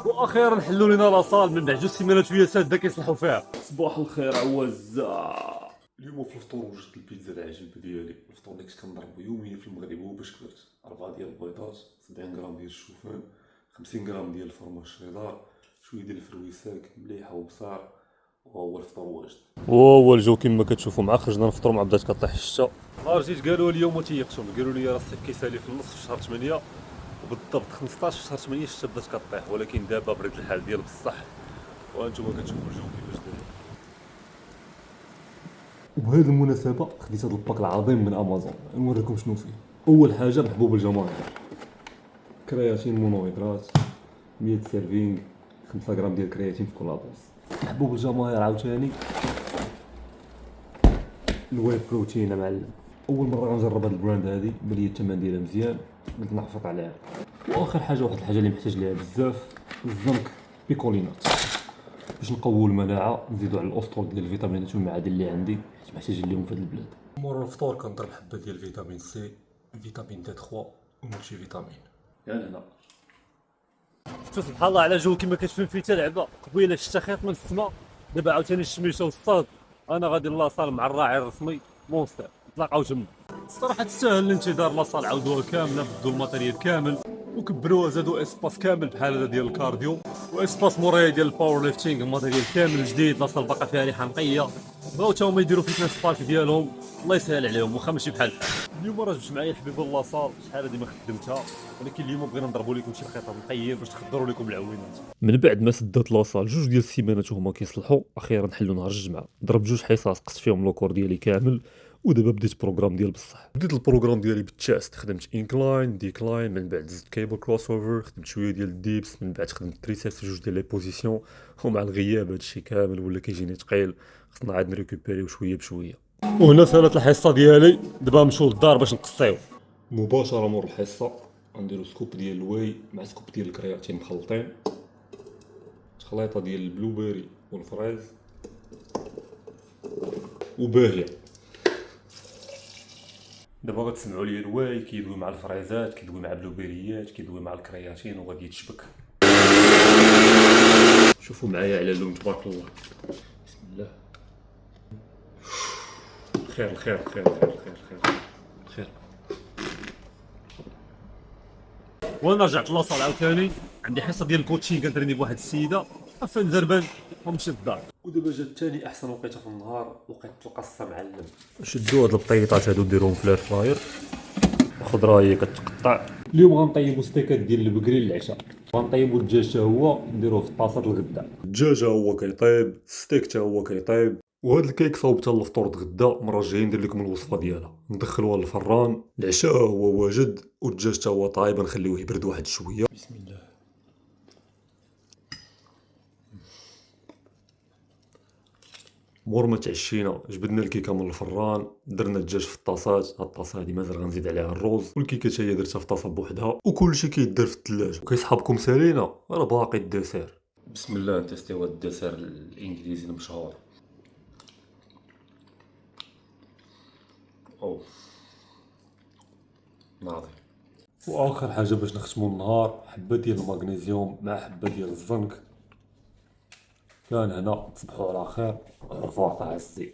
واخيرا حلوا لنا لاصال من بعد جوج سيمانات ويا ساده كيصلحوا فيها. صباح الخير عوزة. اليوم في الفطور وجدت البيتزا العجيبه ديالي. الفطور اللي كنت كنضربو يوميا في المغرب هو باش كبرت 4 ديال البيضات، 70 غرام ديال الشوفان، 50 غرام ديال الفرماج شيدار، شويه ديال الفرويساك، مليحه وبصار، وهو الفطور واجد. وهو الجو كما كتشوفوا مع خرجنا نفطروا مع بدات كطيح الشتا. نهار جيت قالوا لي وما تيقتهم، قالوا لي راه الصيف كيسالي في النص في شهر 8 وبالضبط 15 في شهر 8 الشتا بدات كطيح، ولكن دابا برد الحال ديال بصح وانتم كتشوفوا الجو كيفاش داير. وبهذه المناسبة خديت هذا الباك العظيم من امازون نوريكم شنو فيه. اول حاجة محبوب الجماهير، كرياتين مونوهيدرات 100 سيرفينغ، 5 غرام ديال كرياتين في كل لاطاس. محبوب الجماهير عاوتاني الواي بروتين معلم. اول مرة غنجرب هاد البراند هادي، بلي الثمن ديالها مزيان قلت نحفظ عليها. واخر حاجة واحد الحاجة اللي محتاج ليها بزاف، الزنك بيكولينات باش نقويو المناعه، نزيدو على الاسطول ديال الفيتامينات والمعادن اللي عندي حيت محتاجين ليهم في هاد البلاد. مور الفطور كنضرب حبه ديال فيتامين سي، فيتامين دي 3 وملتي فيتامين. يا هنا شوف سبحان الله على جو كما كتشوف فيه حتى لعبه. قبيله شتا خيط من السماء، دابا عاوتاني الشميشه والصاد. انا غادي لاصال مع الراعي الرسمي مونستر، نتلاقاو تما. الصراحه تستاهل الانتظار. لاصال عاودوها كامله، بدو الماتيريال كامل وكبروها، زادوا اسباس كامل بحال هذا ديال الكارديو واسباس مورايا ديال الباور ليفتينغ. الماتيريال كامل جديد، لاصال باقا فيها ريحه نقيه. بغاو تا هما يديروا فيتنس بارك ديالهم، الله يسهل عليهم واخا ماشي بحال اليوم. راه جبت معايا الحبيب لاصال، شحال هادي ما خدمتها، ولكن اليوم بغينا نضربوا لكم شي خيطات نقيين باش تخضروا لكم العوينات. من بعد ما سدات لاصال جوج ديال السيمانات وهما كيصلحوا، اخيرا حلوا نهار الجمعه. ضربت جوج حصص قصت فيهم لوكور ديالي كامل، ودابا بديت بروغرام ديال بصح. بديت البروغرام ديالي بالتشاست، خدمت انكلاين ديكلاين، من بعد زدت كيبل كروس اوفر، خدمت شويه ديال الديبس، من بعد خدمت تريسيبس في جوج ديال لي بوزيسيون. ومع الغياب هادشي كامل ولا كيجيني ثقيل، خصنا عاد نريكوبيريو شويه بشويه. وهنا سالات الحصه ديالي، دابا نمشيو للدار باش نقصيو. مباشره مور الحصه غنديرو سكوب ديال الواي مع سكوب ديال الكرياتين مخلطين، خليطه ديال البلو بيري والفريز وباهيه. دابا غتسمعوا لي الواي كيدوي مع الفريزات، كيدوي مع بلوبيريات، كيدوي مع الكرياتين وغادي يتشبك. شوفوا معايا على اللون تبارك الله. بسم الله. خير الخير الخير الخير الخير الخير الخير. وانا رجعت لاصال عاوتاني، عندي حصه ديال الكوتشين كنتريني بواحد السيده، عفا نزربان ومشيت للدار. ودابا جات ثاني احسن وقيته في النهار، وقيت القصه معلم. شدوا هاد البطيطات هادو نديروهم في الاير فراير، الخضره هي كتقطع. اليوم غنطيبوا ستيكات ديال البقري للعشاء، غنطيبوا الدجاج حتى هو نديروه في طاسه الغدا. الدجاج هو كيطيب، الستيك حتى هو كيطيب، وهاد الكيك صاوبتها للفطور الغدا. المره الجايه ندير لكم الوصفه ديالها، ندخلوها للفران. العشاء هو واجد والدجاج حتى هو طايب، نخليوه يبرد واحد شويه. بسم الله. مور ما تعشينا جبدنا الكيكه من الفران، درنا الدجاج في الطاسات. هاد الطاسه هادي مازال غنزيد عليها الروز، والكيكه حتى هي درتها في طاسه بوحدها، وكلشي كيدار في الثلاجه. وكيصحابكم سالينا راه باقي الديسير. بسم الله نتيستيو هاد الديسير الانجليزي المشهور. او ناضي. واخر حاجه باش نختموا النهار، حبه ديال المغنيسيوم مع حبه ديال الزنك. كان هنا تصبحوا على خير. رفاق عزيز.